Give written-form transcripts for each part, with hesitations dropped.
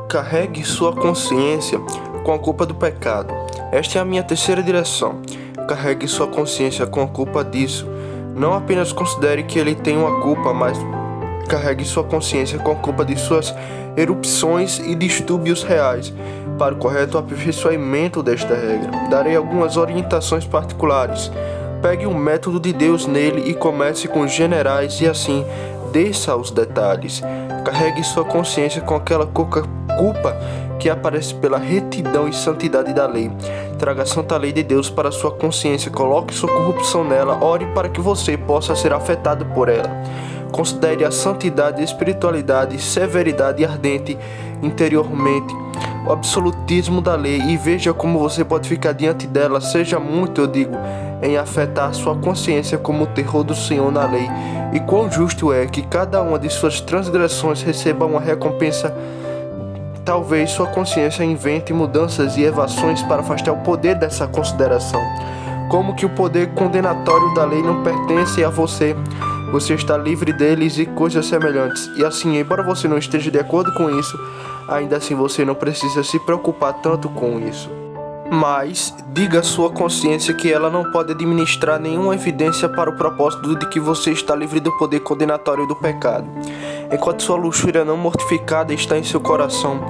Carregue sua consciência com a culpa do pecado. Esta é a minha terceira direção. Carregue sua consciência com a culpa disso. Não apenas considere que ele tem uma culpa, mas carregue sua consciência com a culpa de suas erupções e distúrbios reais. Para o correto aperfeiçoamento desta regra, darei algumas orientações particulares. Pegue o método de Deus nele e comece com os generais e assim desça aos detalhes. Carregue sua consciência com aquela culpa que aparece pela retidão e santidade da lei. Traga a santa lei de Deus para sua consciência, coloque sua corrupção nela, ore para que você possa ser afetado por ela. Considere a santidade, espiritualidade, severidade ardente interiormente, o absolutismo da lei e veja como você pode ficar diante dela, seja muito, eu digo, em afetar sua consciência como o terror do Senhor na lei, e quão justo é que cada uma de suas transgressões receba uma recompensa. Talvez sua consciência invente mudanças e evasões para afastar o poder dessa consideração, como que o poder condenatório da lei não pertence a você. Você está livre deles e coisas semelhantes, e assim, embora você não esteja de acordo com isso, ainda assim você não precisa se preocupar tanto com isso. Mas, diga à sua consciência que ela não pode administrar nenhuma evidência para o propósito de que você está livre do poder condenatório do pecado, enquanto sua luxúria não mortificada está em seu coração,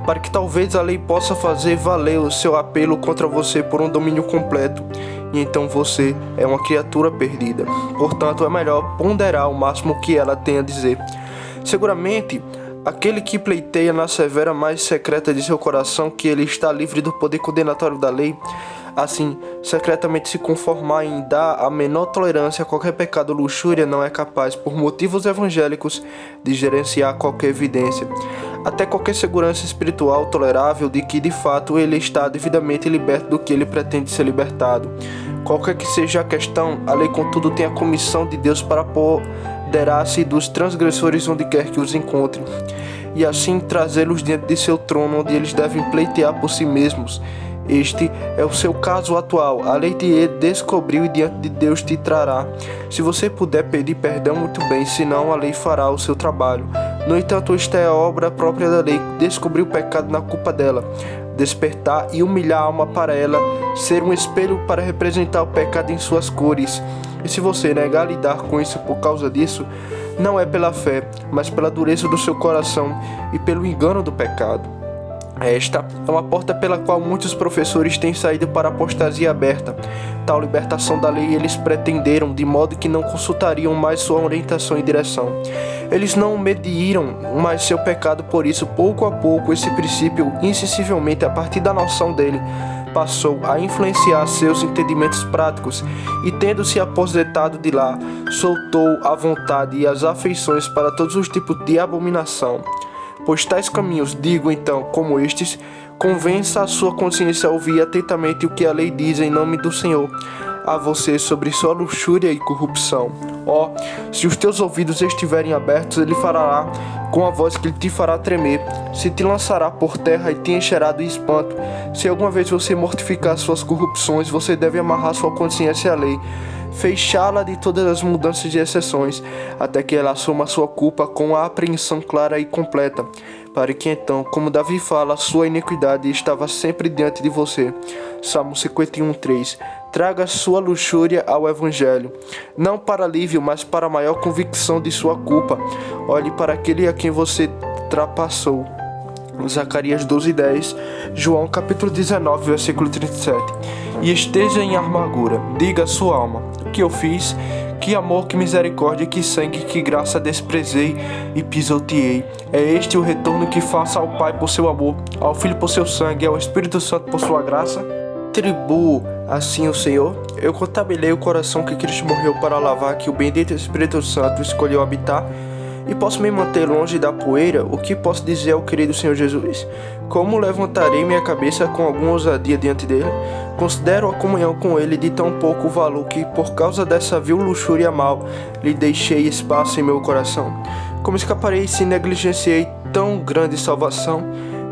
para que talvez a lei possa fazer valer o seu apelo contra você por um domínio completo, e então você é uma criatura perdida. Portanto, é melhor ponderar ao máximo o que ela tem a dizer. Seguramente, aquele que pleiteia na severa mais secreta de seu coração que ele está livre do poder condenatório da lei, assim, secretamente se conformar em dar a menor tolerância a qualquer pecado ou luxúria, não é capaz, por motivos evangélicos, de gerenciar qualquer evidência, até qualquer segurança espiritual tolerável de que de fato ele está devidamente liberto do que ele pretende ser libertado. Qualquer que seja a questão, a lei contudo tem a comissão de Deus para apoderar-se dos transgressores onde quer que os encontre, e assim trazê-los diante de seu trono, onde eles devem pleitear por si mesmos. Este é o seu caso atual. A lei te descobriu e diante de Deus te trará. Se você puder pedir perdão, muito bem, senão a lei fará o seu trabalho. No entanto, esta é a obra própria da lei, descobrir o pecado na culpa dela, despertar e humilhar a alma para ela, ser um espelho para representar o pecado em suas cores. E se você negar lidar com isso por causa disso, não é pela fé, mas pela dureza do seu coração e pelo engano do pecado. Esta é uma porta pela qual muitos professores têm saído para a apostasia aberta. Tal libertação da lei eles pretenderam, de modo que não consultariam mais sua orientação e direção. Eles não mediram mais seu pecado, por isso, pouco a pouco, esse princípio, insensivelmente, a partir da noção dele, passou a influenciar seus entendimentos práticos e, tendo se aposentado de lá, soltou a vontade e as afeições para todos os tipos de abominação. Pois tais caminhos, digo então, como estes, convença a sua consciência a ouvir atentamente o que a lei diz em nome do Senhor a você sobre sua luxúria e corrupção. Se os teus ouvidos estiverem abertos, ele falará com a voz que te fará tremer, se te lançará por terra e te encherá de espanto. Se alguma vez você mortificar suas corrupções, você deve amarrar sua consciência à lei, fechá-la de todas as mudanças e exceções, até que ela assuma sua culpa com a apreensão clara e completa, para que então, como Davi fala, sua iniquidade estava sempre diante de você. Salmo 51:3. Traga sua luxúria ao Evangelho, não para alívio, mas para maior convicção de sua culpa. Olhe para aquele a quem você trapassou. Zacarias 12:10, João capítulo 19, versículo 37. E esteja em amargura, diga a sua alma: o que eu fiz? Que amor, que misericórdia, que sangue, que graça desprezei e pisoteei. É este o retorno que faça ao Pai por seu amor, ao Filho por seu sangue, ao Espírito Santo por sua graça? Tribuo assim o Senhor? Eu contaminei o coração que Cristo morreu para lavar, que o bendito Espírito Santo escolheu habitar, e posso me manter longe da poeira? O que posso dizer ao querido Senhor Jesus? Como levantarei minha cabeça com alguma ousadia diante dele? Considero a comunhão com ele de tão pouco valor que, por causa dessa vil luxúria mal, lhe deixei espaço em meu coração. Como escaparei se negligenciei tão grande salvação?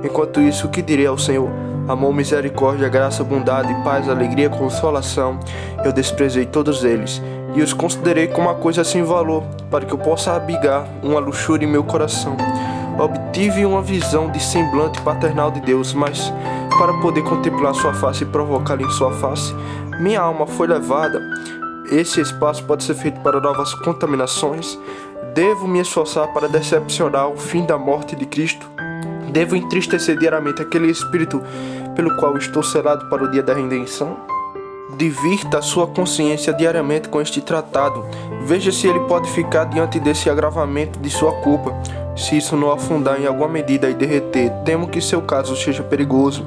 Enquanto isso, o que direi ao Senhor? Amor, misericórdia, graça, bondade, paz, alegria, consolação, eu desprezei todos eles, e os considerei como uma coisa sem valor, para que eu possa abrigar uma luxúria em meu coração. obtive uma visão de semblante paternal de Deus, mas para poder contemplar sua face e provocá-la em sua face, minha alma foi levada. Esse espaço pode ser feito para novas contaminações. Devo me esforçar para decepcionar o fim da morte de Cristo. Devo entristecer diariamente aquele espírito pelo qual estou selado para o dia da redenção. Divirta a sua consciência diariamente com este tratado. Veja se ele pode ficar diante desse agravamento de sua culpa. Se isso não afundar em alguma medida e derreter, temo que seu caso seja perigoso.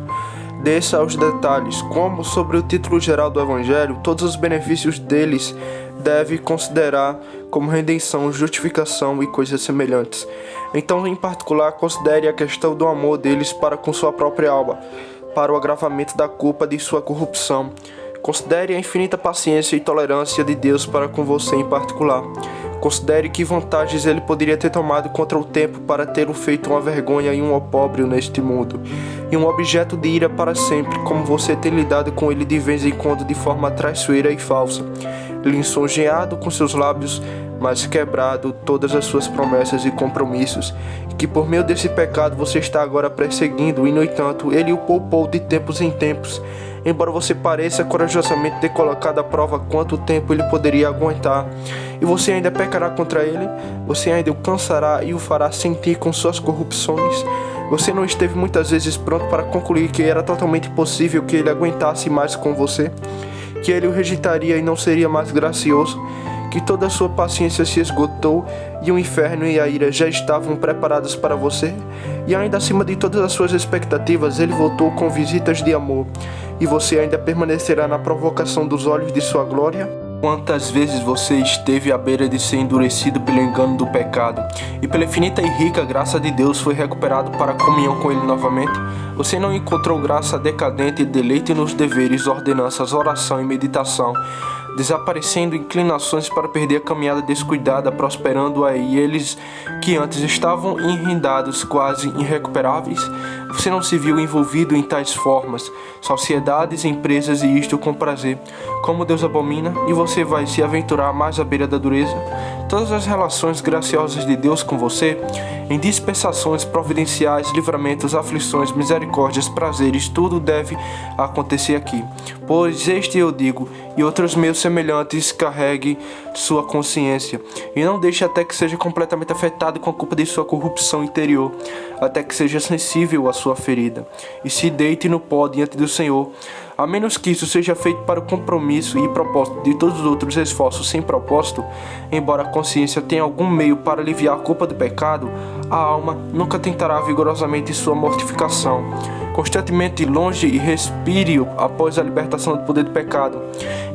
Desça aos detalhes, como sobre o título geral do Evangelho, todos os benefícios deles deve considerar como redenção, justificação e coisas semelhantes. Então, em particular, considere a questão do amor deles para com sua própria alma, para o agravamento da culpa de sua corrupção. Considere a infinita paciência e tolerância de Deus para com você em particular. Considere que vantagens ele poderia ter tomado contra o tempo para ter feito uma vergonha e um opróbrio neste mundo, e um objeto de ira para sempre, como você tem lidado com ele de vez em quando de forma traiçoeira e falsa, lisonjeado com seus lábios, mas quebrado todas as suas promessas e compromissos, e que por meio desse pecado você está agora perseguindo, e no entanto ele o poupou de tempos em tempos, embora você pareça corajosamente ter colocado à prova quanto tempo ele poderia aguentar, e você ainda pecará contra ele, você ainda o cansará e o fará sentir com suas corrupções. Você não esteve muitas vezes pronto para concluir que era totalmente impossível que ele aguentasse mais com você, que ele o rejeitaria e não seria mais gracioso, que toda a sua paciência se esgotou e o inferno e a ira já estavam preparados para você, e ainda acima de todas as suas expectativas ele voltou com visitas de amor, e você ainda permanecerá na provocação dos olhos de sua glória? Quantas vezes você esteve à beira de ser endurecido pelo engano do pecado, e pela infinita e rica graça de Deus foi recuperado para a comunhão com ele novamente? Você não encontrou graça decadente e deleite nos deveres, ordenanças, oração e meditação, desaparecendo inclinações para perder a caminhada descuidada, prosperando aí eles que antes estavam enrendados, quase irrecuperáveis? Você não se viu envolvido em tais formas, sociedades, empresas e isto com prazer, como Deus abomina, e você vai se aventurar mais à beira da dureza? Todas as relações graciosas de Deus com você, em dispensações providenciais, livramentos, aflições, misericórdias, prazeres, tudo deve acontecer aqui. Pois este eu digo, e outros meus semelhantes, carregue sua consciência, e não deixe até que seja completamente afetado com a culpa de sua corrupção interior, até que seja sensível à sua ferida, e se deite no pó diante do Senhor, a menos que isso seja feito para o compromisso e propósito de todos os outros esforços sem propósito. Embora a consciência tenha algum meio para aliviar a culpa do pecado, a alma nunca tentará vigorosamente sua mortificação. Constantemente longe e respire-o após a libertação do poder do pecado.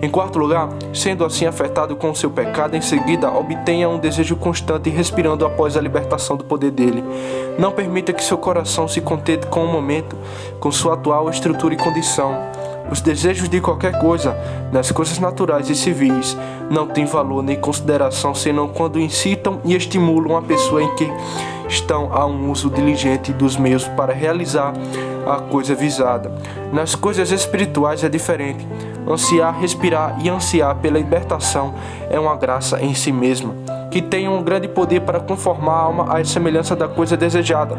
Em quarto lugar, sendo assim afetado com o seu pecado, em seguida obtenha um desejo constante respirando após a libertação do poder dele. Não permita que seu coração se contente com o momento, com sua atual estrutura e condição. Os desejos de qualquer coisa, nas coisas naturais e civis, não têm valor nem consideração senão quando incitam e estimulam a pessoa em que estão a um uso diligente dos meios para realizar a coisa visada. Nas coisas espirituais é diferente. Ansiar, respirar e ansiar pela libertação é uma graça em si mesma, que tem um grande poder para conformar a alma à semelhança da coisa desejada.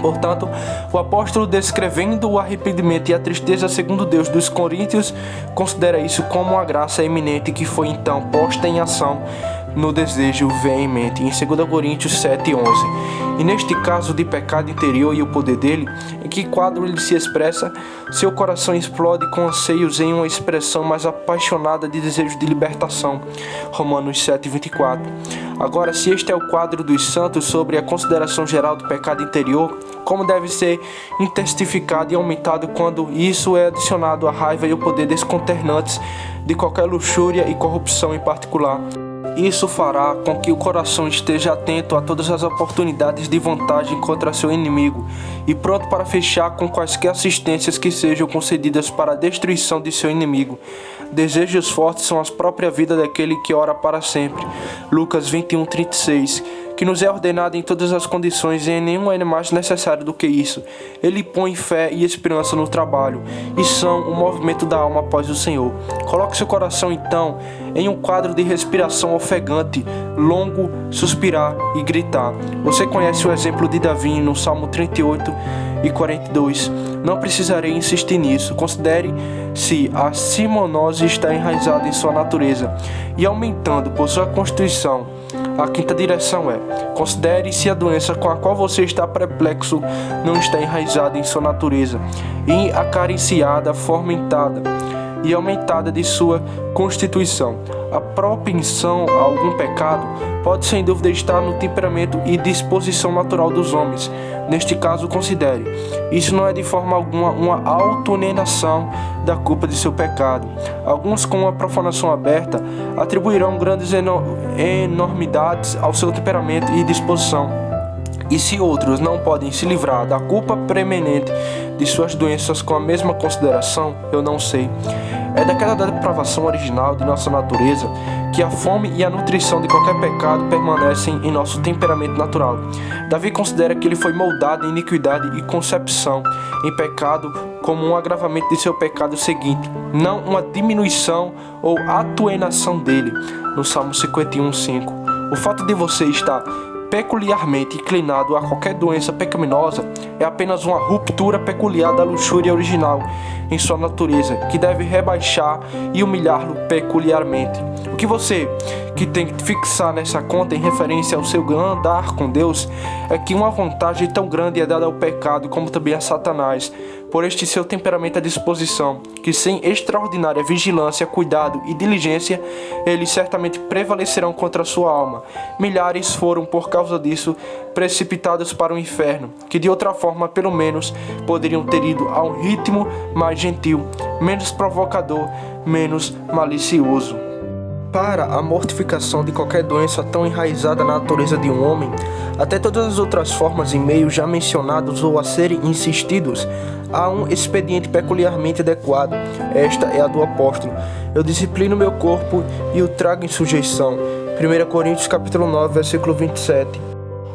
Portanto, o apóstolo, descrevendo o arrependimento e a tristeza segundo Deus dos coríntios, considera isso como uma graça eminente que foi então posta em ação no desejo veemente, em 2 Coríntios 7:11. E neste caso de pecado interior e o poder dele, em que quadro ele se expressa, seu coração explode com anseios em uma expressão mais apaixonada de desejo de libertação. Romanos 7:24. Agora, se este é o quadro dos santos sobre a consideração geral do pecado interior, como deve ser intensificado e aumentado quando isso é adicionado à raiva e o poder desconternantes de qualquer luxúria e corrupção em particular. Isso fará com que o coração esteja atento a todas as oportunidades de vantagem contra seu inimigo e pronto para fechar com quaisquer assistências que sejam concedidas para a destruição de seu inimigo. Desejos fortes são a própria vida daquele que ora para sempre. Lucas 21:36. que nos é ordenado em todas as condições, e em nenhum é mais necessário do que isso. Ele põe fé e esperança no trabalho, e são o movimento da alma após o Senhor. Coloque seu coração, então, em um quadro de respiração ofegante, longo, suspirar e gritar. Você conhece o exemplo de Davi no Salmo 38 e 42. Não precisarei insistir nisso. Considere se a simonose está enraizada em sua natureza e aumentando por sua constituição. A quinta direção é: considere se a doença com a qual você está perplexo não está enraizada em sua natureza e acariciada, fomentada e aumentada de sua constituição. A propensão a algum pecado pode sem dúvida estar no temperamento e disposição natural dos homens. Neste caso, considere: isso não é de forma alguma uma autonegação da culpa de seu pecado. Alguns, com uma profanação aberta, atribuirão grandes enormidades ao seu temperamento e disposição. E se outros não podem se livrar da culpa preeminente de suas doenças com a mesma consideração, eu não sei. É daquela depravação original de nossa natureza que a fome e a nutrição de qualquer pecado permanecem em nosso temperamento natural. Davi considera que ele foi moldado em iniquidade e concepção em pecado como um agravamento de seu pecado seguinte, não uma diminuição ou atenuação dele, no Salmo 51:5. O fato de você estar peculiarmente inclinado a qualquer doença pecaminosa é apenas uma ruptura peculiar da luxúria original em sua natureza, que deve rebaixar e humilhá-lo peculiarmente. O que você que tem que fixar nessa conta em referência ao seu andar com Deus é que uma vantagem tão grande é dada ao pecado como também a Satanás, por este seu temperamento à disposição, que sem extraordinária vigilância, cuidado e diligência, eles certamente prevalecerão contra a sua alma. Milhares foram, por causa disso, precipitados para o inferno, que de outra forma, pelo menos, poderiam ter ido a um ritmo mais gentil, menos provocador, menos malicioso. Para a mortificação de qualquer doença tão enraizada na natureza de um homem, até todas as outras formas e meios já mencionados ou a serem insistidos, há um expediente peculiarmente adequado. Esta é a do apóstolo: eu disciplino meu corpo e o trago em sujeição. 1 Coríntios capítulo 9, versículo 27.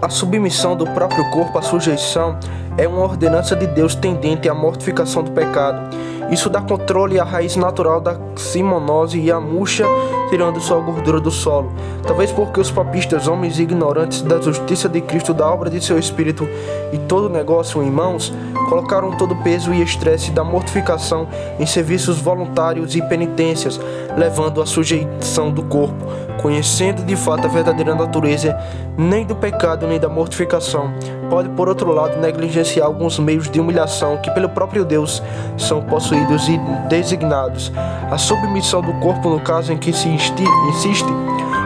A submissão do próprio corpo à sujeição é uma ordenança de Deus tendente à mortificação do pecado. Isso dá controle à raiz natural da simonose e a murcha, tirando sua gordura do solo. Talvez porque os papistas, homens ignorantes da justiça de Cristo, da obra de seu Espírito e todo o negócio em mãos, colocaram todo o peso e estresse da mortificação em serviços voluntários e penitências, levando à sujeição do corpo, conhecendo de fato a verdadeira natureza nem do pecado nem da mortificação. Pode, por outro lado, negligenciar alguns meios de humilhação que pelo próprio Deus são possuídos e designados. A submissão do corpo, no caso em que se insiste,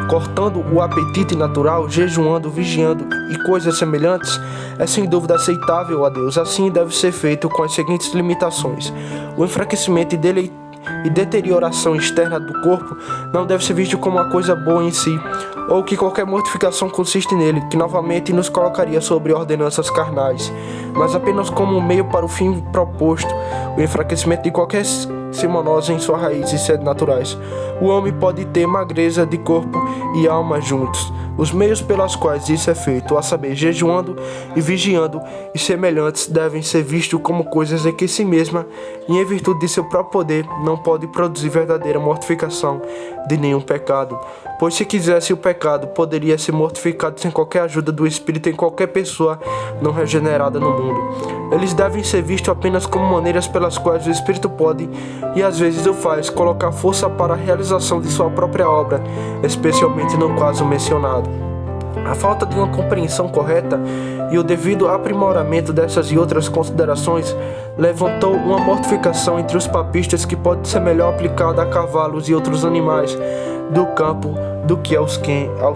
cortando o apetite natural, jejuando, vigiando e coisas semelhantes, é sem dúvida aceitável a Deus. Assim deve ser feito com as seguintes limitações: o enfraquecimento e deterioração externa do corpo não deve ser visto como uma coisa boa em si, ou que qualquer mortificação consiste nele, que novamente nos colocaria sobre ordenanças carnais, mas apenas como um meio para o fim proposto, o enfraquecimento de qualquer simonose em sua raiz e sede naturais. O homem pode ter magreza de corpo e alma juntos. Os meios pelos quais isso é feito, a saber, jejuando e vigiando e semelhantes, devem ser vistos como coisas em que si mesma, e em virtude de seu próprio poder, não pode produzir verdadeira mortificação de nenhum pecado. Pois se quisesse, o pecado poderia ser mortificado sem qualquer ajuda do Espírito em qualquer pessoa não regenerada no mundo. Eles devem ser vistos apenas como maneiras pelas quais o Espírito pode, e às vezes o faz, colocar força para a realização de sua própria obra, especialmente no caso mencionado. A falta de uma compreensão correta e o devido aprimoramento dessas e outras considerações levantou uma mortificação entre os papistas que pode ser melhor aplicada a cavalos e outros animais do campo do que aos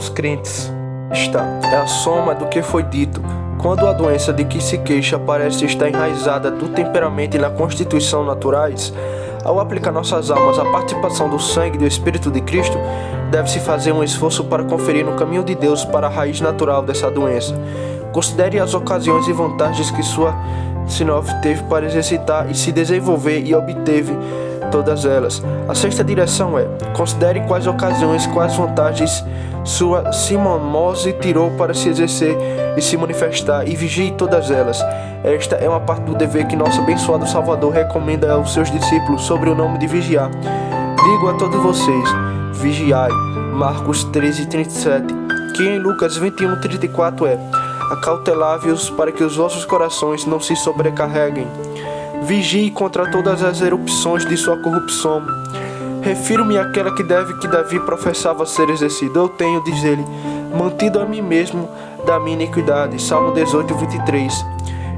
crentes. Esta é a soma do que foi dito. Quando a doença de que se queixa parece estar enraizada do temperamento e na constituição naturais, ao aplicar nossas almas à participação do sangue e do Espírito de Cristo, deve-se fazer um esforço para conferir no caminho de Deus para a raiz natural dessa doença. Considere as ocasiões e vantagens que sua sinove teve para exercitar e se desenvolver, e obteve todas elas. A sexta direção é: considere quais ocasiões, quais vantagens sua simonose tirou para se exercer e se manifestar, e vigie todas elas. Esta é uma parte do dever que nosso abençoado Salvador recomenda aos seus discípulos sobre o nome de vigiar. Digo a todos vocês, vigiai. Marcos 13:37, que em Lucas 21:34 é: acauteláveis para que os vossos corações não se sobrecarreguem. Vigie contra todas as erupções de sua corrupção. Refiro-me àquela que Davi professava ser exercido. Eu tenho, diz ele, mantido a mim mesmo da minha iniquidade. Salmo 18:23.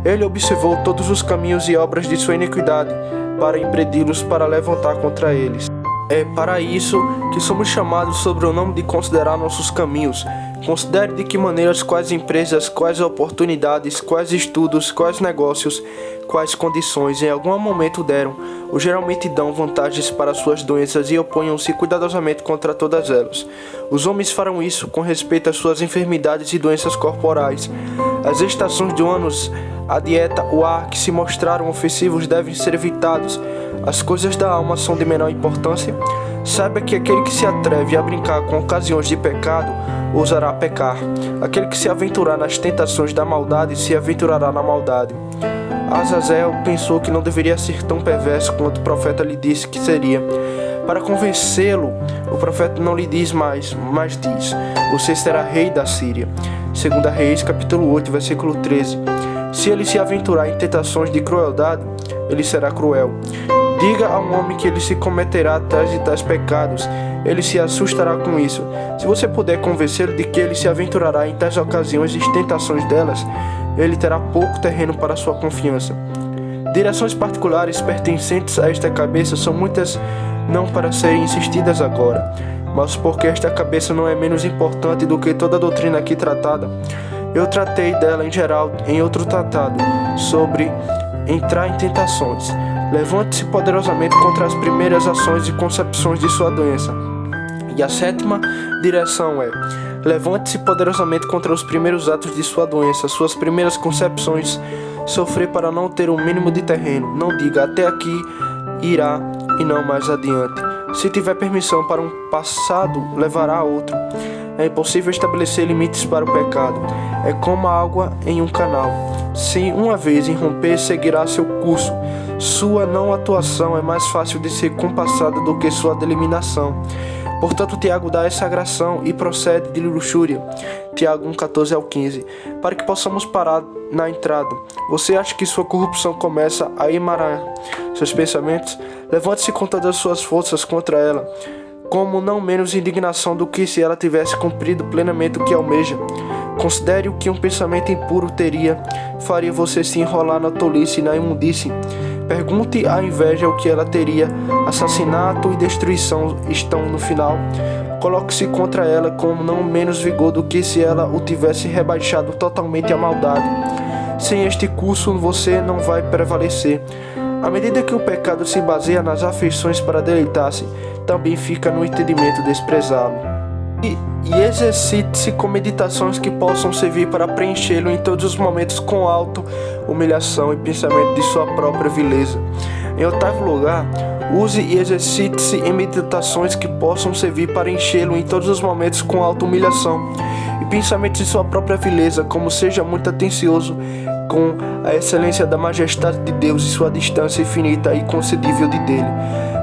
Ele observou todos os caminhos e obras de sua iniquidade, para impedi-los para levantar contra eles. É para isso que somos chamados sobre o nome de considerar nossos caminhos. Considere de que maneiras, quais empresas, quais oportunidades, quais estudos, quais negócios, quais condições em algum momento deram, ou geralmente dão vantagens para suas doenças e oponham-se cuidadosamente contra todas elas. Os homens farão isso com respeito às suas enfermidades e doenças corporais. As estações do ano, a dieta, o ar que se mostraram ofensivos devem ser evitados. As coisas da alma são de menor importância. Saiba que aquele que se atreve a brincar com ocasiões de pecado, ousará pecar. Aquele que se aventurar nas tentações da maldade, se aventurará na maldade. Azazel pensou que não deveria ser tão perverso quanto o profeta lhe disse que seria. Para convencê-lo, o profeta não lhe diz mais, mas diz: você será rei da Síria. 2 Reis, capítulo 8, versículo 13. Se ele se aventurar em tentações de crueldade, ele será cruel. Diga a um homem que ele se cometerá tais e tais pecados, ele se assustará com isso. Se você puder convencê-lo de que ele se aventurará em tais ocasiões e tentações delas, ele terá pouco terreno para sua confiança. Direções particulares pertencentes a esta cabeça são muitas, não para serem insistidas agora, mas porque esta cabeça não é menos importante do que toda a doutrina aqui tratada. Eu tratei dela em geral em outro tratado, sobre entrar em tentações. Levante-se poderosamente contra as primeiras ações e concepções de sua doença. E a sétima direção é: levante-se poderosamente contra os primeiros atos de sua doença, suas primeiras concepções. Sofrer para não ter o mínimo de terreno. Não diga até aqui irá e não mais adiante. Se tiver permissão para um passado, levará a outro. É impossível estabelecer limites para o pecado. É como a água em um canal. Se uma vez irromper, seguirá seu curso. Sua não atuação é mais fácil de ser compassada do que sua eliminação. Portanto, Tiago dá essa agressão e procede de luxúria. Tiago 1:14-15. Para que possamos parar na entrada. Você acha que sua corrupção começa a emaranhar seus pensamentos? Levante-se com todas as suas forças contra ela, como não menos indignação do que se ela tivesse cumprido plenamente o que almeja. Considere o que um pensamento impuro faria você se enrolar na tolice e na imundície. Pergunte à inveja o que ela teria. Assassinato e destruição estão no final. Coloque-se contra ela com não menos vigor do que se ela o tivesse rebaixado totalmente à maldade. Sem este curso você não vai prevalecer. À medida que o pecado se baseia nas afeições para deleitar-se, também fica no entendimento desprezá-lo. E exercite-se com meditações que possam servir para preenchê-lo em todos os momentos com humilhação e pensamento de sua própria vileza. Em oitavo lugar, use e exercite-se em meditações que possam servir para enchê-lo em todos os momentos com humilhação e pensamento de sua própria vileza, como seja muito atencioso com a excelência da majestade de Deus e sua distância infinita e inconcedível dele.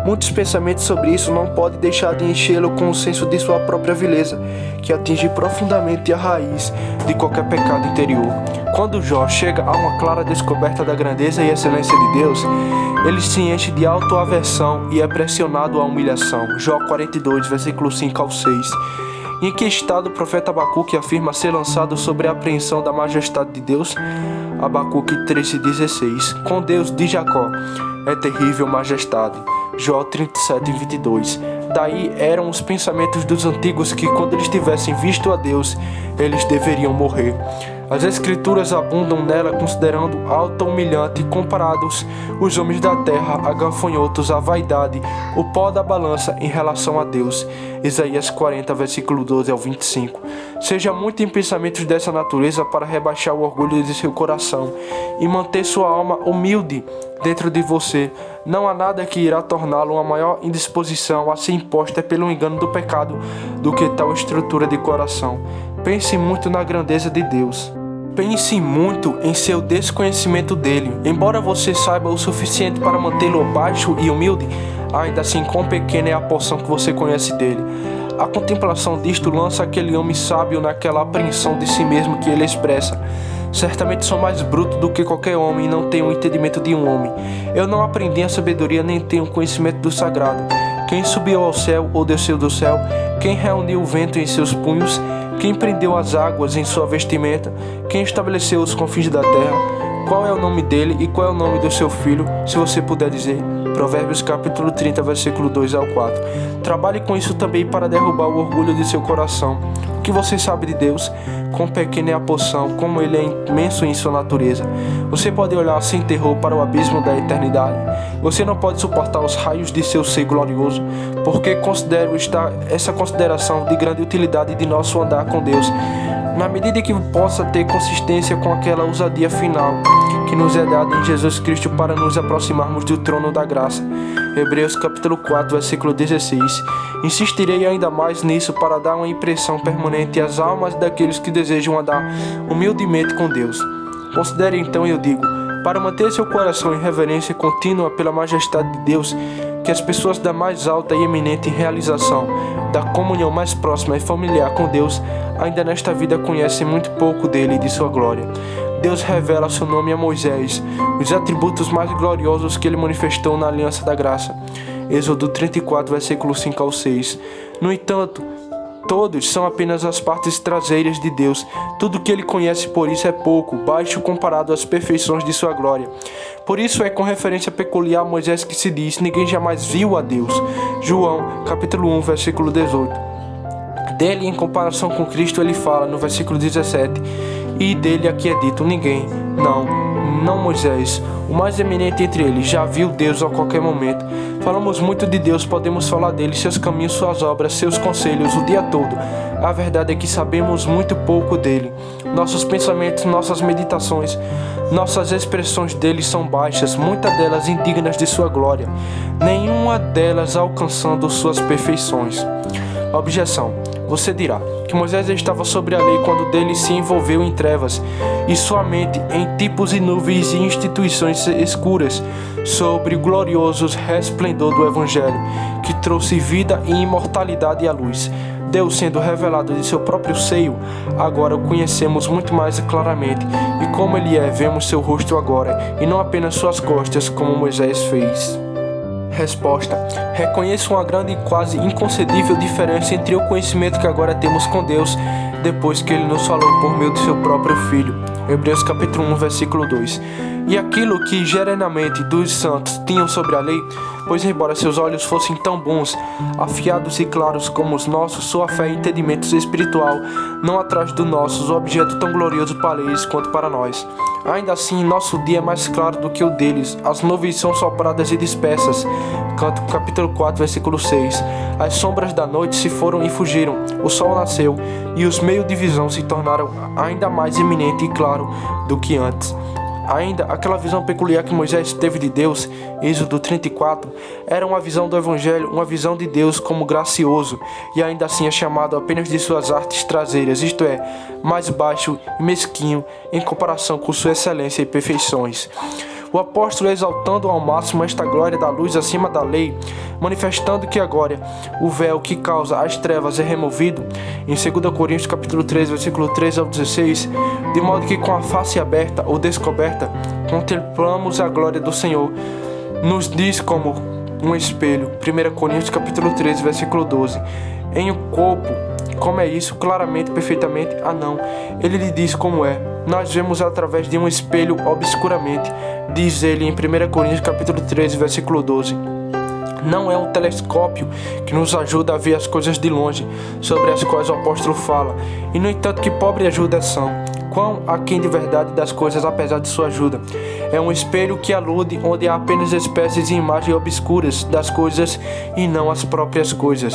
Muitos pensamentos sobre isso não podem deixar de enchê-lo com o senso de sua própria vileza, que atinge profundamente a raiz de qualquer pecado interior. Quando Jó chega a uma clara descoberta da grandeza e excelência de Deus, ele se enche de autoaversão e é pressionado à humilhação. Jó 42, versículos 5-6. Em que estado o profeta Abacuque afirma ser lançado sobre a apreensão da majestade de Deus? Abacuque 13:16. Com Deus de Jacó é terrível majestade. Jó 37:22. Daí eram os pensamentos dos antigos que, quando eles tivessem visto a Deus, eles deveriam morrer. As escrituras abundam nela, considerando alta humilhante comparados os homens da terra a gafanhotos, a vaidade, o pó da balança em relação a Deus. Isaías 40, versículo 12-25. Seja muito em pensamentos dessa natureza para rebaixar o orgulho de seu coração e manter sua alma humilde dentro de você. Não há nada que irá torná-lo uma maior indisposição a ser imposta pelo engano do pecado do que tal estrutura de coração. Pense muito na grandeza de Deus. Pense muito em seu desconhecimento dele. Embora você saiba o suficiente para mantê-lo baixo e humilde, ainda assim quão pequena é a porção que você conhece dele. A contemplação disto lança aquele homem sábio naquela apreensão de si mesmo que ele expressa. Certamente sou mais bruto do que qualquer homem e não tenho o entendimento de um homem. Eu não aprendi a sabedoria nem tenho conhecimento do sagrado. Quem subiu ao céu ou desceu do céu? Quem reuniu o vento em seus punhos? Quem prendeu as águas em sua vestimenta? Quem estabeleceu os confins da terra? Qual é o nome dele e qual é o nome do seu filho, se você puder dizer? Provérbios capítulo 30, versículo 2 ao 4. Trabalhe com isso também para derrubar o orgulho de seu coração. O que você sabe de Deus? Quão pequena é a porção, como ele é imenso em sua natureza. Você pode olhar sem terror para o abismo da eternidade. Você não pode suportar os raios de seu ser glorioso, porque considero essa consideração de grande utilidade de nosso andar com Deus, na medida que possa ter consistência com aquela ousadia final que nos é dada em Jesus Cristo para nos aproximarmos do trono da graça. Hebreus capítulo 4, versículo 16. Insistirei ainda mais nisso para dar uma impressão permanente às almas daqueles que desejam andar humildemente com Deus. Considere então, eu digo, para manter seu coração em reverência contínua pela majestade de Deus, que as pessoas da mais alta e eminente realização, da comunhão mais próxima e familiar com Deus, ainda nesta vida conhecem muito pouco dele e de sua glória. Deus revela seu nome a Moisés, os atributos mais gloriosos que ele manifestou na aliança da graça. Êxodo 34, versículo 5 ao 6. No entanto, todos são apenas as partes traseiras de Deus. Tudo que ele conhece por isso é pouco, baixo comparado às perfeições de sua glória. Por isso é com referência peculiar a Moisés que se diz: ninguém jamais viu a Deus. João, capítulo 1, versículo 18. Dele, em comparação com Cristo, ele fala no versículo 17: e dele aqui é dito: ninguém, não Moisés, o mais eminente entre eles, já viu Deus a qualquer momento. Falamos muito de Deus, podemos falar dele, seus caminhos, suas obras, seus conselhos, o dia todo. A verdade é que sabemos muito pouco dele. Nossos pensamentos, nossas meditações, nossas expressões dele são baixas, muitas delas indignas de sua glória, nenhuma delas alcançando suas perfeições. Objeção. Você dirá que Moisés estava sobre a lei quando dele se envolveu em trevas, e sua mente em tipos e nuvens e instituições escuras, sobre o glorioso resplendor do Evangelho, que trouxe vida e imortalidade à luz. Deus sendo revelado de seu próprio seio, agora o conhecemos muito mais claramente, e como ele é, vemos seu rosto agora, e não apenas suas costas, como Moisés fez. Resposta. Reconheço uma grande e quase inconcebível diferença entre o conhecimento que agora temos com Deus, depois que ele nos falou por meio de seu próprio Filho. Hebreus capítulo 1, versículo 2. E aquilo que geralmente dos santos tinham sobre a lei, pois embora seus olhos fossem tão bons, afiados e claros como os nossos, sua fé e entendimento espiritual não atrás do nossos, o objeto tão glorioso para eles quanto para nós. Ainda assim, nosso dia é mais claro do que o deles, as nuvens são sopradas e dispersas. Canto capítulo 4, versículo 6. As sombras da noite se foram e fugiram, o sol nasceu, e os meios de visão se tornaram ainda mais eminente e claro do que antes. Ainda, aquela visão peculiar que Moisés teve de Deus, Êxodo 34, era uma visão do Evangelho, uma visão de Deus como gracioso, e ainda assim é chamado apenas de suas artes traseiras, isto é, mais baixo e mesquinho em comparação com sua excelência e perfeições. O apóstolo exaltando ao máximo esta glória da luz acima da lei, manifestando que agora o véu que causa as trevas é removido, em 2 Coríntios capítulo 3, versículo 3 ao 16, de modo que com a face aberta ou descoberta, contemplamos a glória do Senhor, nos diz como um espelho, 1 Coríntios capítulo 13, versículo 12, em o corpo, como é isso? Claramente, perfeitamente? Ah não, ele lhe diz como é. Nós vemos através de um espelho obscuramente, diz ele em 1 Coríntios capítulo 13, versículo 12. Não é um telescópio que nos ajuda a ver as coisas de longe, sobre as quais o apóstolo fala, e no entanto que pobre ajuda são, quão aquém de verdade das coisas apesar de sua ajuda. É um espelho que alude onde há apenas espécies e imagens obscuras das coisas e não as próprias coisas.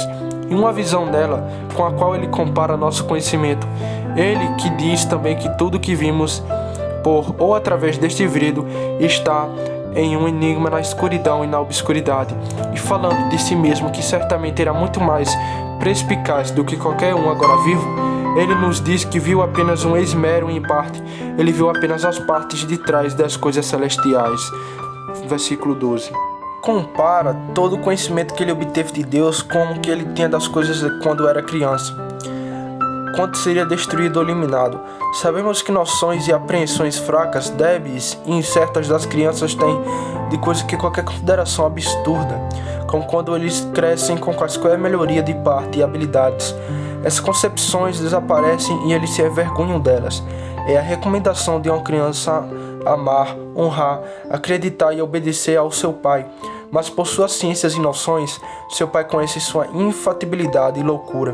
E uma visão dela, com a qual ele compara nosso conhecimento. Ele que diz também que tudo que vimos por ou através deste vidro está em um enigma na escuridão e na obscuridade, e falando de si mesmo que certamente era muito mais perspicaz do que qualquer um agora vivo, ele nos diz que viu apenas um esmero em parte, ele viu apenas as partes de trás das coisas celestiais. Versículo 12. Compara todo o conhecimento que ele obteve de Deus com o que ele tinha das coisas quando era criança, quando seria destruído ou eliminado. Sabemos que noções e apreensões fracas, débeis e incertas das crianças têm de coisas que qualquer consideração absurda, como quando eles crescem com quaisquer melhoria de parte e habilidades. Essas concepções desaparecem e eles se envergonham delas. É a recomendação de uma criança amar, honrar, acreditar e obedecer ao seu pai. Mas por suas ciências e noções, seu pai conhece sua infatibilidade e loucura.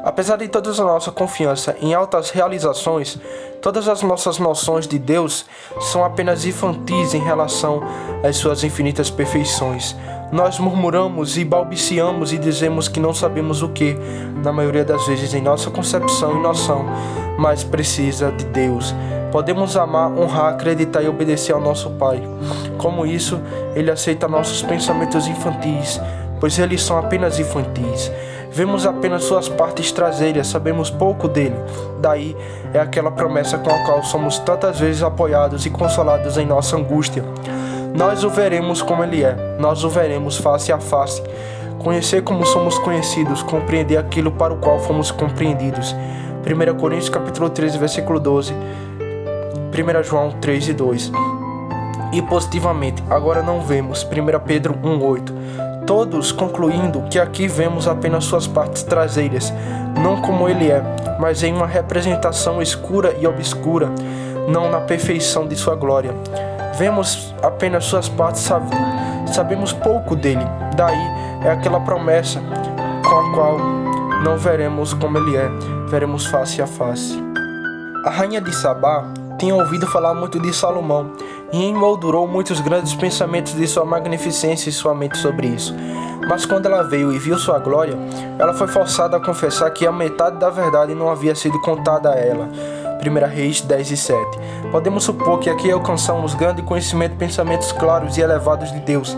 Apesar de toda a nossa confiança em altas realizações, todas as nossas noções de Deus são apenas infantis em relação às suas infinitas perfeições. Nós murmuramos e balbuciamos e dizemos que não sabemos o que, na maioria das vezes em nossa concepção e noção, mais precisa de Deus. Podemos amar, honrar, acreditar e obedecer ao nosso Pai. Como isso, Ele aceita nossos pensamentos infantis, pois eles são apenas infantis. Vemos apenas suas partes traseiras, sabemos pouco dele. Daí é aquela promessa com a qual somos tantas vezes apoiados e consolados em nossa angústia. Nós o veremos como ele é, nós o veremos face a face. Conhecer como somos conhecidos, compreender aquilo para o qual fomos compreendidos. 1 Coríntios capítulo 13, versículo 12. 1 João 3 e 2. E positivamente, agora não vemos. 1 Pedro 1:8. Todos concluindo que aqui vemos apenas suas partes traseiras, não como ele é, mas em uma representação escura e obscura, não na perfeição de sua glória. Vemos apenas suas partes, sabemos pouco dele. Daí é aquela promessa com a qual não veremos como ele é, veremos face a face. A rainha de Sabá tinha ouvido falar muito de Salomão e emoldurou muitos grandes pensamentos de sua magnificência e sua mente sobre isso. Mas quando ela veio e viu sua glória, ela foi forçada a confessar que a metade da verdade não havia sido contada a ela. 1 Reis 10 e 7. Podemos supor que aqui alcançamos grande conhecimento e pensamentos claros e elevados de Deus.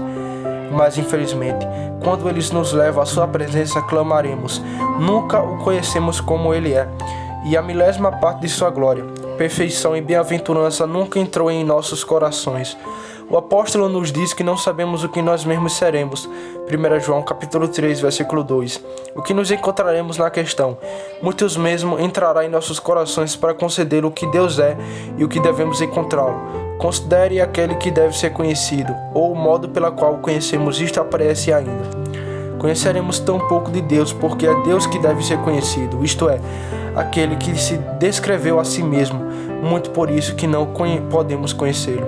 Mas infelizmente, quando eles nos levam à sua presença, clamaremos: nunca o conhecemos como ele é, e a milésima parte de sua glória, perfeição e bem-aventurança nunca entrou em nossos corações. O apóstolo nos diz que não sabemos o que nós mesmos seremos. 1 João capítulo 3, versículo 2. O que nos encontraremos na questão? Muitos mesmo entrará em nossos corações para conceder o que Deus é e o que devemos encontrá-lo. Considere aquele que deve ser conhecido, ou o modo pelo qual o conhecemos. Isto aparece ainda. Conheceremos tão pouco de Deus porque é Deus que deve ser conhecido, isto é, aquele que se descreveu a si mesmo, muito por isso que não podemos conhecê-lo.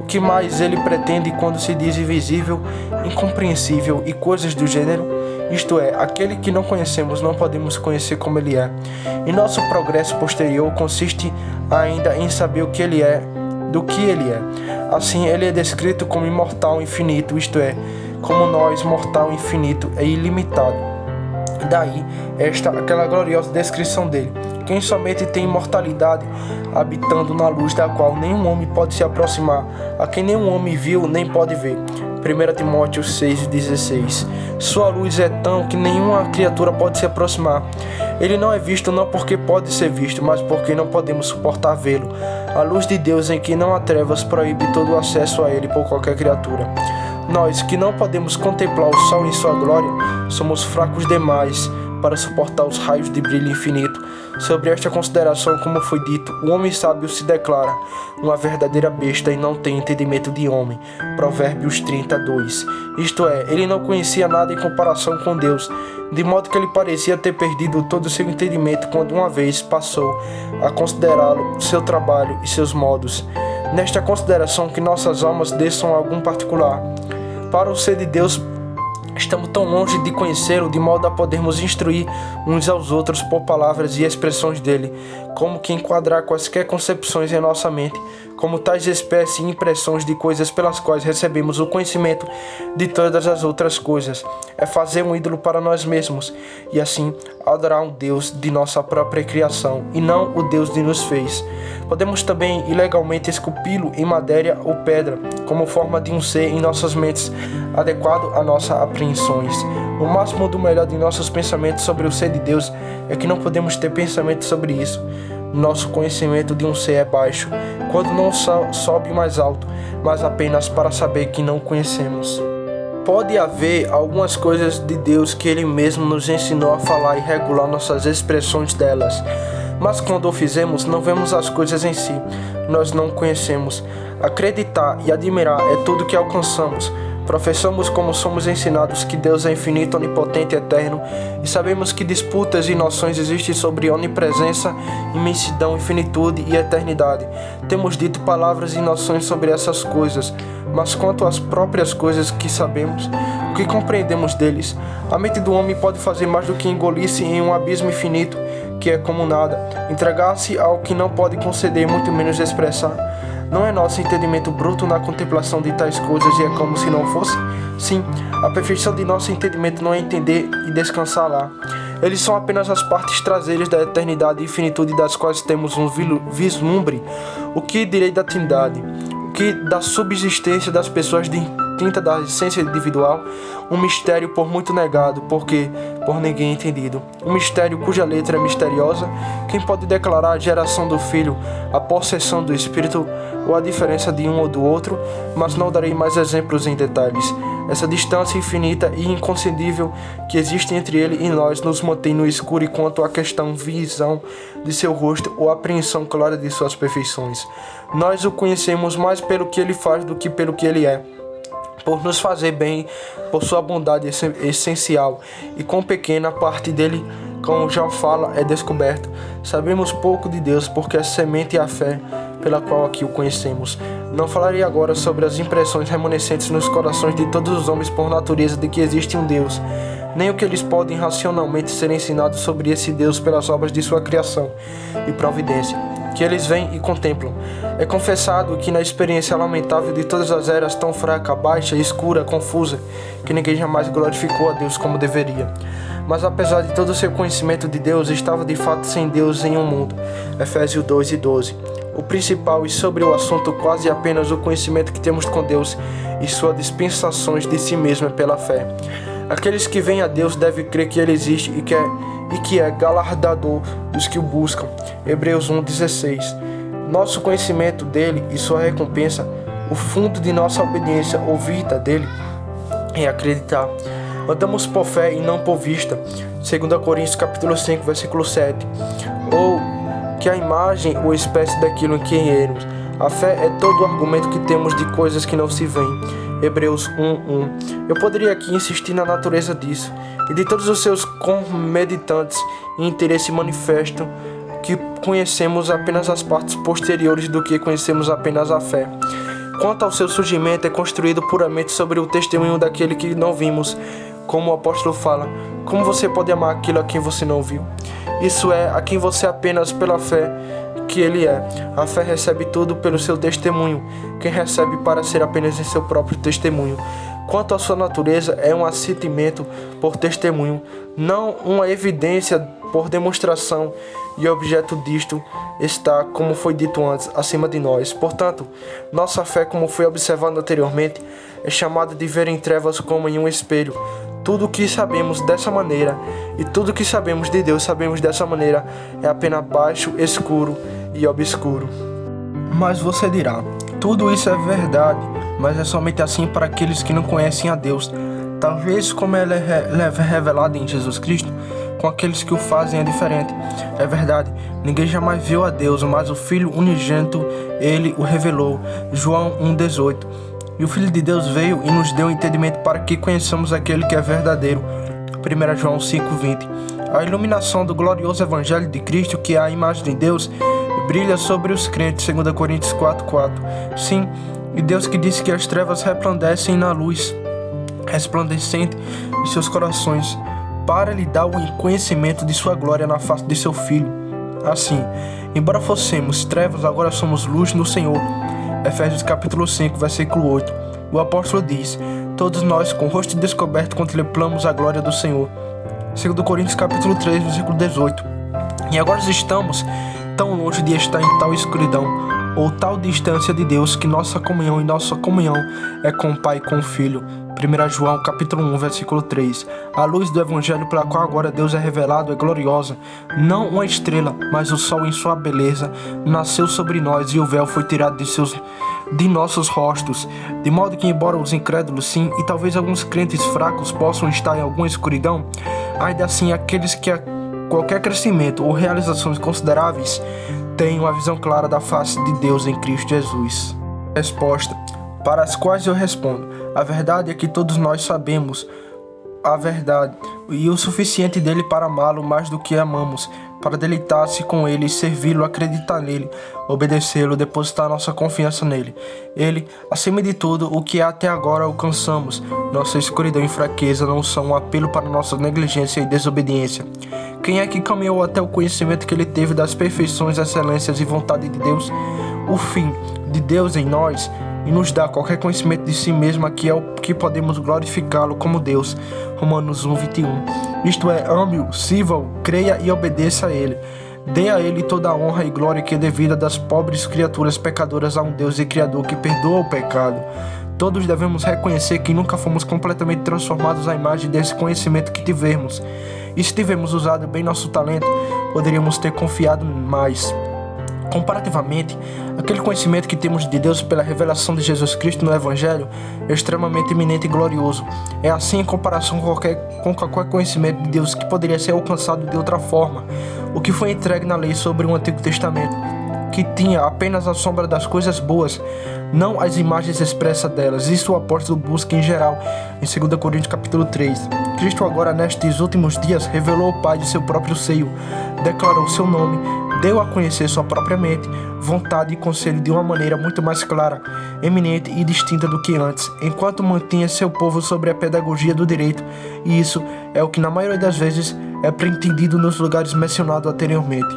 O que mais ele pretende quando se diz invisível, incompreensível e coisas do gênero? Isto é, aquele que não conhecemos não podemos conhecer como ele é. E nosso progresso posterior consiste ainda em saber o que ele é, do que ele é. Assim, ele é descrito como imortal infinito, isto é, como nós, mortal infinito e ilimitado. Daí, aquela gloriosa descrição dele. Quem somente tem imortalidade, habitando na luz da qual nenhum homem pode se aproximar, a quem nenhum homem viu nem pode ver. 1 Timóteo 6,16. Sua luz é tão que nenhuma criatura pode se aproximar. Ele não é visto não porque pode ser visto, mas porque não podemos suportar vê-lo. A luz de Deus em que não há trevas proíbe todo o acesso a ele por qualquer criatura. Nós, que não podemos contemplar o sol em sua glória, somos fracos demais para suportar os raios de brilho infinito. Sobre esta consideração, como foi dito, o homem sábio se declara uma verdadeira besta e não tem entendimento de homem. Provérbios 32. Isto é, ele não conhecia nada em comparação com Deus, de modo que ele parecia ter perdido todo o seu entendimento quando uma vez passou a considerá-lo, seu trabalho e seus modos. Nesta consideração que nossas almas desçam a algum particular. Para o ser de Deus, estamos tão longe de conhecê-lo de modo a podermos instruir uns aos outros por palavras e expressões dele, como que enquadrar quaisquer concepções em nossa mente, como tais espécies e impressões de coisas pelas quais recebemos o conhecimento de todas as outras coisas. É fazer um ídolo para nós mesmos e assim adorar um Deus de nossa própria criação e não o Deus que nos fez. Podemos também ilegalmente esculpi-lo em madeira ou pedra, como forma de um ser em nossas mentes, adequado a nossas apreensões. O máximo do melhor de nossos pensamentos sobre o ser de Deus é que não podemos ter pensamento sobre isso. Nosso conhecimento de um ser é baixo, quando não sobe mais alto, mas apenas para saber que não conhecemos. Pode haver algumas coisas de Deus que Ele mesmo nos ensinou a falar e regular nossas expressões delas. Mas quando o fizemos, não vemos as coisas em si, nós não conhecemos. Acreditar e admirar é tudo que alcançamos. Professamos como somos ensinados que Deus é infinito, onipotente e eterno, e sabemos que disputas e noções existem sobre onipresença, imensidão, infinitude e eternidade. Temos dito palavras e noções sobre essas coisas, mas quanto às próprias coisas que sabemos, o que compreendemos deles, a mente do homem pode fazer mais do que engolir-se em um abismo infinito, que é como nada, entregar-se ao que não pode conceder, muito menos expressar. Não é nosso entendimento bruto na contemplação de tais coisas e é como se não fosse? Sim, a perfeição de nosso entendimento não é entender e descansar lá. Eles são apenas as partes traseiras da eternidade e infinitude das quais temos um vislumbre. O que direi da Trindade? O que da subsistência das pessoas distintas da essência individual? Um mistério por muito negado, porque por ninguém entendido. Um mistério cuja letra é misteriosa. Quem pode declarar a geração do Filho, a possessão do Espírito ou a diferença de um ou do outro? Mas não darei mais exemplos em detalhes. Essa distância infinita e inconcebível que existe entre Ele e nós nos mantém no escuro quanto à questão visão de seu rosto ou apreensão clara de suas perfeições. Nós o conhecemos mais pelo que Ele faz do que pelo que Ele é. Por nos fazer bem, por sua bondade essencial, e com pequena parte dele, como já fala, é descoberto. Sabemos pouco de Deus, porque a semente é a fé pela qual aqui o conhecemos. Não falarei agora sobre as impressões remanescentes nos corações de todos os homens por natureza de que existe um Deus, nem o que eles podem racionalmente ser ensinados sobre esse Deus pelas obras de sua criação e providência, que eles veem e contemplam. É confessado que na experiência lamentável de todas as eras, tão fraca, baixa, escura, confusa, que ninguém jamais glorificou a Deus como deveria. Mas apesar de todo o seu conhecimento de Deus, estava de fato sem Deus em um mundo. Efésios 2:12. O principal e sobre o assunto quase apenas o conhecimento que temos com Deus e suas dispensações de si mesmo é pela fé. Aqueles que veem a Deus devem crer que Ele existe e que é galardador dos que o buscam. Hebreus 1:16. Nosso conhecimento dele e sua recompensa, o fundo de nossa obediência ou vida dele, é acreditar. Andamos por fé e não por vista. 2 Coríntios capítulo 5, versículo 7. Ou que a imagem ou espécie daquilo em que eremos. A fé é todo o argumento que temos de coisas que não se veem. Hebreus 1:1. Eu poderia aqui insistir na natureza disso e de todos os seus comeditantes e interesse manifesto que conhecemos apenas as partes posteriores do que conhecemos apenas a fé. Quanto ao seu surgimento, é construído puramente sobre o testemunho daquele que não vimos, como o apóstolo fala. Como você pode amar aquilo a quem você não viu? Isso é, a quem você apenas pela fé que ele é. A fé recebe tudo pelo seu testemunho. Quem recebe para ser apenas em seu próprio testemunho. Quanto à sua natureza, é um assentimento por testemunho, não uma evidência por demonstração, e o objeto disto está, como foi dito antes, acima de nós. Portanto, nossa fé, como foi observado anteriormente, é chamada de ver em trevas como em um espelho. Tudo o que sabemos dessa maneira, e tudo o que sabemos de Deus sabemos dessa maneira, é apenas baixo, escuro e obscuro. Mas você dirá, tudo isso é verdade, mas é somente assim para aqueles que não conhecem a Deus. Talvez como ela é revelada em Jesus Cristo, com aqueles que o fazem é diferente. É verdade, ninguém jamais viu a Deus, mas o Filho unigênito, Ele o revelou. João 1:18. E o Filho de Deus veio e nos deu entendimento para que conheçamos aquele que é verdadeiro. 1 João 5:20. A iluminação do glorioso Evangelho de Cristo, que é a imagem de Deus, brilha sobre os crentes, 2 Coríntios 4:4. Sim, e Deus que disse que as trevas resplandecem na luz resplandecente de seus corações, para lhe dar o conhecimento de sua glória na face de seu Filho. Assim, embora fossemos trevas, agora somos luz no Senhor. Efésios capítulo 5, versículo 8. O apóstolo diz: todos nós, com o rosto descoberto, contemplamos a glória do Senhor. 2 Coríntios capítulo 3, versículo 18. E agora estamos tão longe de estar em tal escuridão, ou tal distância de Deus, que nossa comunhão é com o Pai e com o Filho. 1 João capítulo 1, versículo 3. A luz do Evangelho pela qual agora Deus é revelado é gloriosa. Não uma estrela, mas o sol em sua beleza nasceu sobre nós, e o véu foi tirado de nossos rostos. De modo que, embora os incrédulos sim, e talvez alguns crentes fracos possam estar em alguma escuridão, ainda assim aqueles que a qualquer crescimento ou realizações consideráveis têm uma visão clara da face de Deus em Cristo Jesus. Resposta: para as quais eu respondo: a verdade é que todos nós sabemos a verdade e o suficiente dele para amá-lo mais do que amamos, para deleitar-se com ele, servi-lo, acreditar nele, obedecê-lo, depositar nossa confiança nele. Ele, acima de tudo, o que até agora alcançamos. Nossa escuridão e fraqueza não são um apelo para nossa negligência e desobediência. Quem é que caminhou até o conhecimento que ele teve das perfeições, excelências e vontade de Deus? O fim de Deus em nós e nos dá qualquer conhecimento de si mesmo, aqui é o que podemos glorificá-lo como Deus. Romanos 1, 21. Isto é, ame-o, sirva-o, creia e obedeça a ele. Dê a ele toda a honra e glória que é devida das pobres criaturas pecadoras a um Deus e Criador que perdoa o pecado. Todos devemos reconhecer que nunca fomos completamente transformados à imagem desse conhecimento que tivemos. E se tivermos usado bem nosso talento, poderíamos ter confiado mais. Comparativamente, aquele conhecimento que temos de Deus pela revelação de Jesus Cristo no Evangelho é extremamente iminente e glorioso. É assim em comparação com qualquer conhecimento de Deus que poderia ser alcançado de outra forma, o que foi entregue na lei sobre o Antigo Testamento, que tinha apenas a sombra das coisas boas, não as imagens expressas delas. Isso o apóstolo busca em geral em 2 Coríntios capítulo 3. Cristo agora, nestes últimos dias, revelou o Pai de seu próprio seio, declarou seu nome, deu a conhecer sua própria mente, vontade e conselho de uma maneira muito mais clara, eminente e distinta do que antes, enquanto mantinha seu povo sobre a pedagogia do direito, e isso é o que na maioria das vezes é pretendido nos lugares mencionados anteriormente.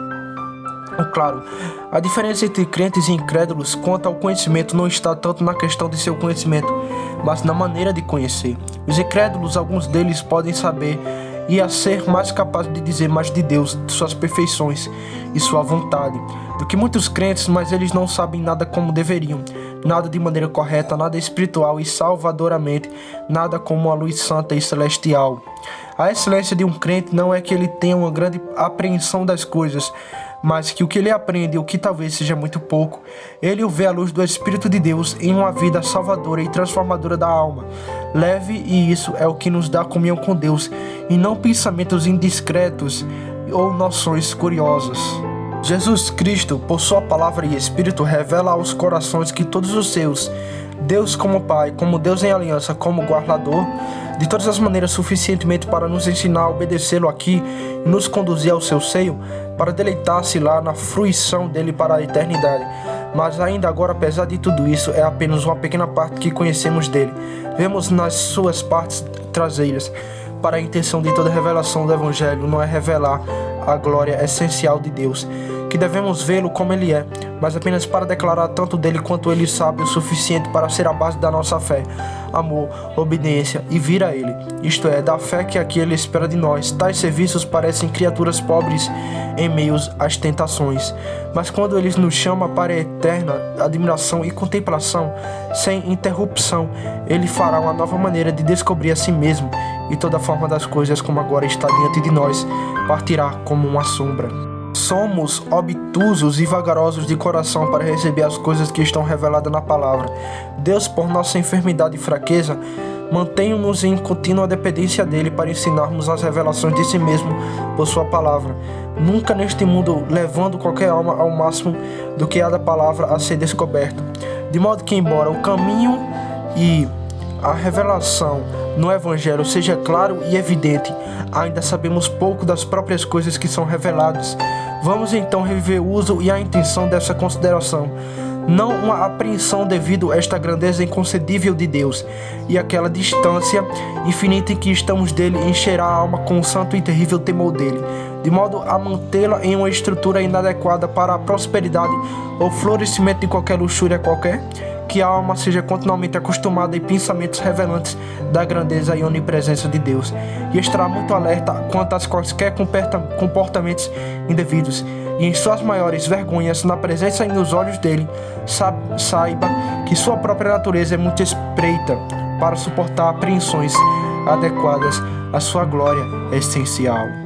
Claro, a diferença entre crentes e incrédulos quanto ao conhecimento não está tanto na questão de seu conhecimento, mas na maneira de conhecer. Os incrédulos, alguns deles podem saber e a ser mais capazes de dizer mais de Deus, de suas perfeições e sua vontade, do que muitos crentes, mas eles não sabem nada como deveriam, nada de maneira correta, nada espiritual e salvadoramente, nada como a luz santa e celestial. A excelência de um crente não é que ele tenha uma grande apreensão das coisas, mas que o que ele aprende, o que talvez seja muito pouco, ele o vê à luz do Espírito de Deus em uma vida salvadora e transformadora da alma. Leve, e isso é o que nos dá comunhão com Deus, e não pensamentos indiscretos ou noções curiosas. Jesus Cristo, por sua palavra e Espírito, revela aos corações que todos os seus, Deus como Pai, como Deus em aliança, como guardador, de todas as maneiras suficientemente para nos ensinar a obedecê-lo aqui e nos conduzir ao seu seio, para deleitar-se lá na fruição dele para a eternidade. Mas ainda agora, apesar de tudo isso, é apenas uma pequena parte que conhecemos dele. Vemos nas suas partes traseiras. Para a intenção de toda revelação do Evangelho não é revelar a glória essencial de Deus, que devemos vê-lo como ele é, mas apenas para declarar tanto dele quanto ele sabe o suficiente para ser a base da nossa fé, amor, obediência e vir a ele, isto é, da fé que aqui ele espera de nós. Tais serviços parecem criaturas pobres em meio às tentações, mas quando ele nos chama para a eterna admiração e contemplação, sem interrupção, ele fará uma nova maneira de descobrir a si mesmo, e toda a forma das coisas como agora está diante de nós partirá como uma sombra. Somos obtusos e vagarosos de coração para receber as coisas que estão reveladas na palavra. Deus, por nossa enfermidade e fraqueza, mantém-nos em contínua dependência dele para ensinarmos as revelações de si mesmo por sua palavra. Nunca neste mundo levando qualquer alma ao máximo do que há da palavra a ser descoberto. De modo que, embora o caminho e a revelação no Evangelho seja claro e evidente, ainda sabemos pouco das próprias coisas que são reveladas. Vamos então reviver o uso e a intenção dessa consideração. Não uma apreensão devido a esta grandeza inconcebível de Deus, e aquela distância infinita em que estamos dele encherá a alma com o santo e terrível temor dele. de modo a mantê-la em uma estrutura inadequada para a prosperidade ou florescimento de qualquer luxúria qualquer, que a alma seja continuamente acostumada em pensamentos revelantes da grandeza e onipresença de Deus, e estará muito alerta quanto a quaisquer comportamentos indevidos, e em suas maiores vergonhas, na presença e nos olhos dele, saiba que sua própria natureza é muito espreita para suportar apreensões adequadas à sua glória essencial.